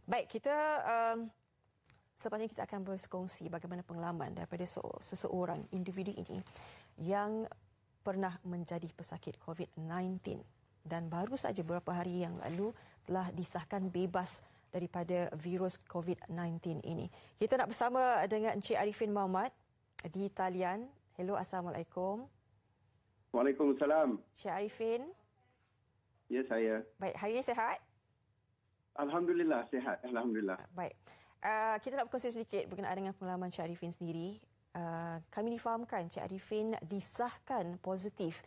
Baik, kita selepas ini kita akan berkongsi bagaimana pengalaman daripada seseorang individu ini yang pernah menjadi pesakit COVID-19 dan baru saja beberapa hari yang lalu telah disahkan bebas daripada virus COVID-19 ini. Kita nak bersama dengan Encik Arifin Muhammad di talian. Hello, Assalamualaikum. Waalaikumsalam. Encik Arifin. Ya, saya. Baik, hari ini sihat? Alhamdulillah, sihat. Alhamdulillah. Baik. Kita nak berkongsi sedikit berkenaan dengan pengalaman Encik Arifin sendiri. Kami difahamkan Encik Arifin disahkan positif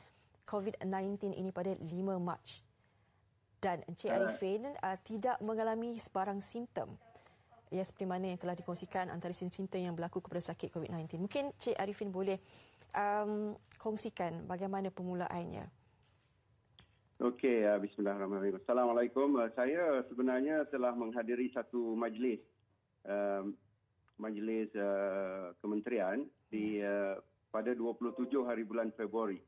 COVID-19 ini pada 5 Mac. Dan Encik Arifin tidak mengalami sebarang simptom. Ya, seperti mana yang telah dikongsikan antara simptom yang berlaku kepada sakit COVID-19. Mungkin Encik Arifin boleh kongsikan bagaimana permulaannya. Okey, bismillahirrahmanirrahim. Assalamualaikum. Saya sebenarnya telah menghadiri satu majlis kementerian di pada 27 hari bulan Februari.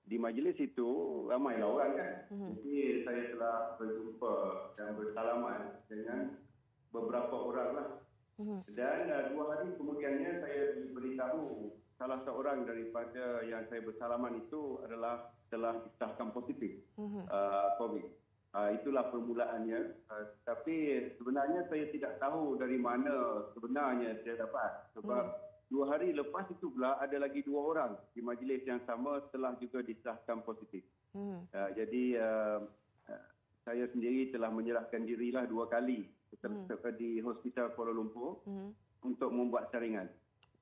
Di majlis itu ramai orang kan. Jadi saya telah berjumpa dan bersalaman dengan beberapa orang lah. Dan 2 hari kemudiannya saya diberitahu salah seorang daripada yang saya bersalaman itu adalah telah disahkan positif COVID. Itulah permulaannya. Tapi sebenarnya saya tidak tahu dari mana sebenarnya saya dapat. Sebab 2 hari lepas itu pula ada lagi 2 orang di majlis yang sama telah juga disahkan positif. Jadi saya sendiri telah menyerahkan dirilah 2 kali di Hospital Kuala Lumpur untuk membuat saringan.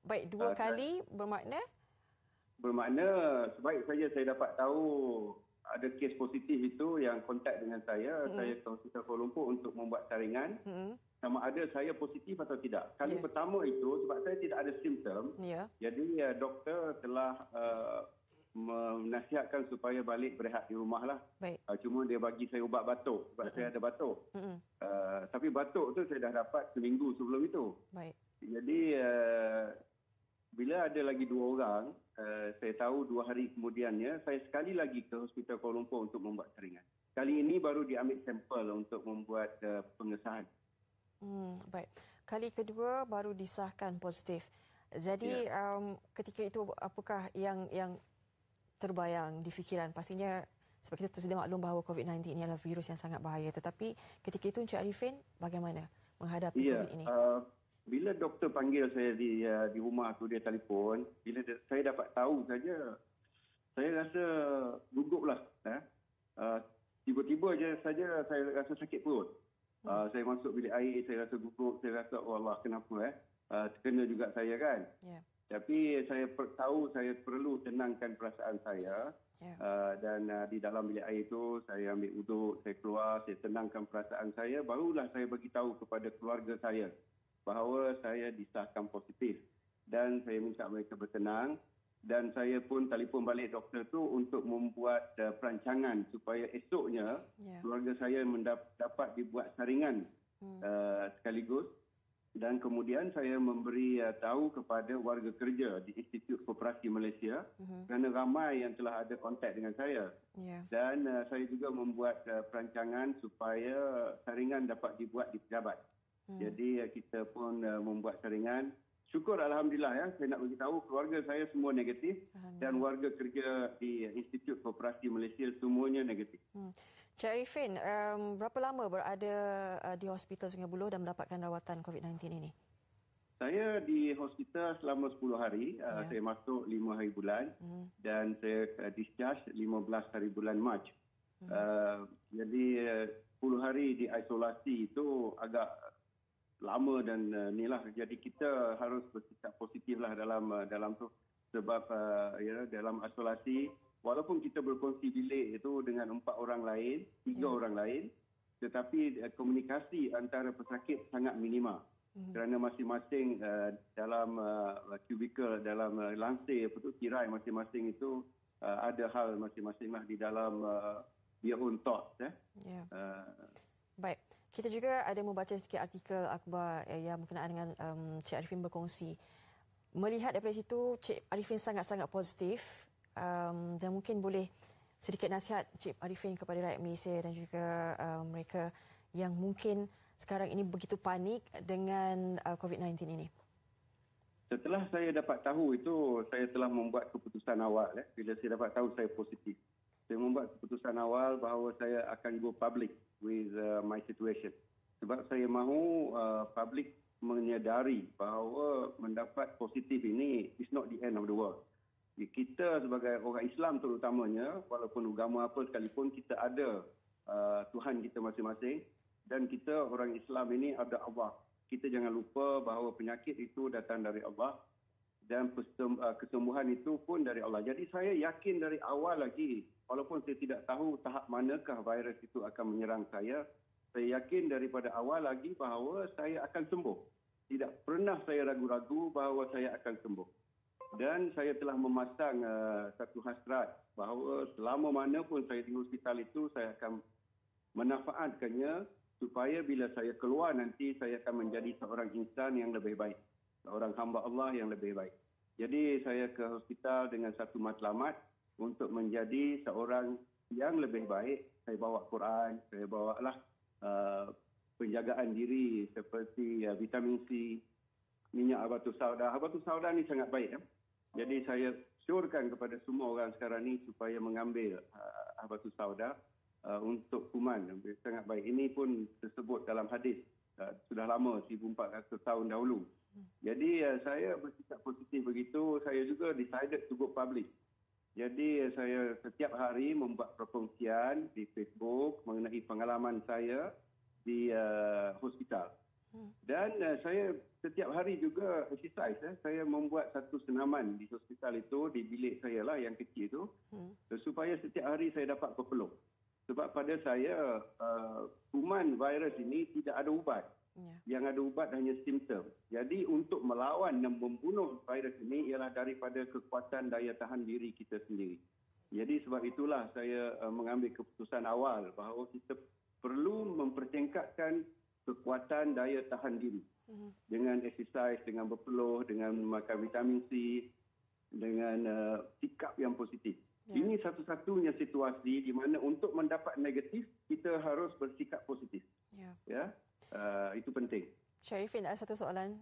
Baik, 2 kali bermakna? Bermakna sebaik saja saya dapat tahu ada kes positif itu yang kontak dengan saya ke Hospital Kuala Lumpur untuk membuat saringan. Sama ada saya positif atau tidak. Kali pertama itu sebab saya tidak ada simptom. Jadi doktor telah menasihatkan supaya balik berehat di rumah lah. Cuma dia bagi saya ubat batuk sebab saya ada batuk. Tapi batuk tu saya dah dapat seminggu sebelum itu. Jadi bila ada lagi 2 orang, saya tahu 2 hari kemudiannya, saya sekali lagi ke Hospital Kuala Lumpur untuk membuat saringan. Kali ini baru diambil sampel untuk membuat pengesahan. Baik. Kali kedua baru disahkan positif. Jadi ketika itu apakah yang terbayang di fikiran? Pastinya sebab kita tersedia maklum bahawa COVID-19 ini adalah virus yang sangat bahaya. Tetapi ketika itu Encik Arifin bagaimana menghadapi COVID ini? Bila doktor panggil saya di rumah tu, dia telefon, bila saya dapat tahu saja, saya rasa guguplah. Tiba-tiba saja saya rasa sakit perut. Saya masuk bilik air, saya rasa gugup, saya rasa oh Allah kenapa terkena juga saya kan. Tapi saya tahu saya perlu tenangkan perasaan saya. Dan di dalam bilik air itu saya ambil uduk, saya keluar, saya tenangkan perasaan saya, barulah saya beritahu kepada keluarga saya bahawa saya disahkan positif dan saya minta mereka bertenang dan saya pun telefon balik doktor tu untuk membuat perancangan supaya esoknya keluarga saya dapat dibuat saringan sekaligus dan kemudian saya memberi tahu kepada warga kerja di Institut Koperasi Malaysia kerana ramai yang telah ada kontak dengan saya dan saya juga membuat perancangan supaya saringan dapat dibuat di pejabat. Jadi kita pun membuat saringan. Syukur Alhamdulillah saya nak beritahu keluarga saya semua negatif dan warga kerja di Institut Koperasi Malaysia semuanya negatif. Encik Arifin, berapa lama berada di Hospital Sungai Buloh dan mendapatkan rawatan COVID-19 ini? Saya di hospital selama 10 hari. Saya masuk 5 hari bulan dan saya discharge 15 hari bulan Mac. Jadi 10 hari di isolasi itu agak lama dan inilah, jadi kita harus bersikap positif lah dalam tu sebab dalam isolasi walaupun kita berkongsi bilik itu dengan 4 orang lain, 3 orang lain, tetapi komunikasi antara pesakit sangat minima kerana masing-masing dalam kubikel, dalam lansir tirai masing-masing itu ada hal masing-masing lah di dalam their own thoughts. Baik. Kita juga ada membaca sikit artikel akhbar yang berkenaan dengan Cik Arifin berkongsi. Melihat daripada situ, Cik Arifin sangat-sangat positif dan mungkin boleh sedikit nasihat Cik Arifin kepada rakyat Malaysia dan juga mereka yang mungkin sekarang ini begitu panik dengan COVID-19 ini? Setelah saya dapat tahu itu, saya telah membuat keputusan awal. Bila saya dapat tahu saya positif, saya membuat keputusan awal bahawa saya akan go public with my situation. Sebab saya mahu public menyedari bahawa mendapat positif ini is not the end of the world. Kita sebagai orang Islam terutamanya, walaupun agama apa sekalipun, kita ada Tuhan kita masing-masing, dan kita orang Islam ini ada Allah. Kita jangan lupa bahawa penyakit itu datang dari Allah dan kesembuhan itu pun dari Allah. Jadi saya yakin dari awal lagi, walaupun saya tidak tahu tahap manakah virus itu akan menyerang saya yakin daripada awal lagi bahawa saya akan sembuh. Tidak pernah saya ragu-ragu bahawa saya akan sembuh. Dan saya telah memasang satu hasrat bahawa selama mana pun saya di hospital itu, saya akan memanfaatkannya supaya bila saya keluar nanti, saya akan menjadi seorang insan yang lebih baik. Seorang hamba Allah yang lebih baik. Jadi saya ke hospital dengan satu matlamat untuk menjadi seorang yang lebih baik. Saya bawa Quran, saya bawalah penjagaan diri seperti vitamin C, minyak habatus sauda. Habatus sauda ni sangat baik. Jadi saya syorkan kepada semua orang sekarang ni supaya mengambil habatus sauda untuk kuman. Sangat baik. Ini pun tersebut dalam hadis. Sudah lama, 1400 tahun dahulu. Jadi saya bersikap positif begitu. Saya juga decided to go public. Jadi saya setiap hari membuat perkongsian di Facebook mengenai pengalaman saya di hospital. Dan saya setiap hari juga exercise. Saya membuat satu senaman di hospital itu, di bilik saya lah yang kecil itu, supaya setiap hari saya dapat berpeluh. Sebab pada saya, kuman virus ini tidak ada ubat. Yang ada ubat hanya simptom. Jadi untuk melawan dan membunuh virus ini ialah daripada kekuatan daya tahan diri kita sendiri. Jadi sebab itulah saya mengambil keputusan awal bahawa kita perlu mempertingkatkan kekuatan daya tahan diri. Dengan exercise, dengan berpeluh, dengan makan vitamin C, dengan sikap yang positif. Ini satu-satunya situasi di mana untuk mendapat negatif, kita harus bersikap positif. Itu penting. Syarifin, ada satu soalan.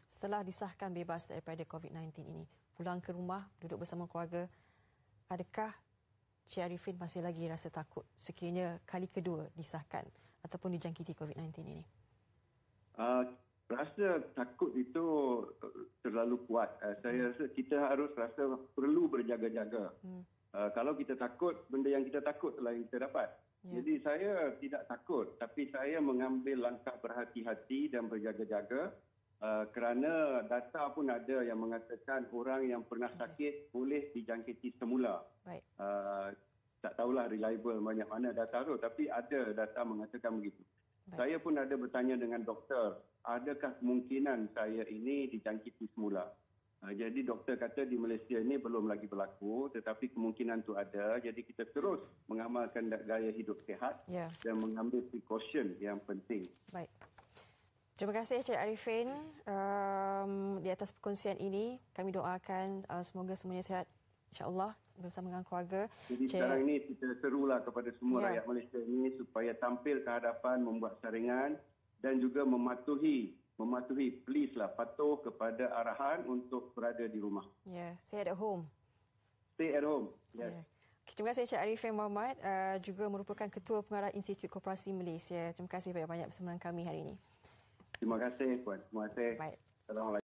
Setelah disahkan bebas daripada COVID-19 ini, pulang ke rumah, duduk bersama keluarga, adakah Cik Arifin masih lagi rasa takut sekiranya kali kedua disahkan ataupun dijangkiti COVID-19 ini? Rasa takut itu terlalu kuat. Saya rasa kita harus rasa perlu berjaga-jaga. Kalau kita takut, benda yang kita takut telah yang kita dapat. Jadi saya tidak takut, tapi saya mengambil langkah berhati-hati dan berjaga-jaga kerana data pun ada yang mengatakan orang yang pernah sakit boleh dijangkiti semula. Tak tahulah reliable banyak mana data tu, tapi ada data mengatakan begitu. Saya pun ada bertanya dengan doktor, adakah kemungkinan saya ini dijangkiti semula? Jadi doktor kata di Malaysia ini belum lagi berlaku, tetapi kemungkinan itu ada. Jadi kita terus mengamalkan gaya hidup sihat dan mengambil precaution yang penting. Baik. Terima kasih Cik Arifin di atas perkongsian ini. Kami doakan semoga semuanya sihat, insya-Allah, bersama dengan keluarga. Jadi sekarang ini kita serulah kepada semua rakyat Malaysia ini supaya tampil ke hadapan, membuat saringan dan juga mematuhi, please lah, patuh kepada arahan untuk berada di rumah. Stay at home. Stay at home. Yes. Terima kasih Cik Arifin Mohamad, juga merupakan Ketua Pengarah Institut Koperasi Malaysia. Terima kasih banyak-banyak bersama kami hari ini. Terima kasih Puan. Terima kasih. Baik. Assalamualaikum.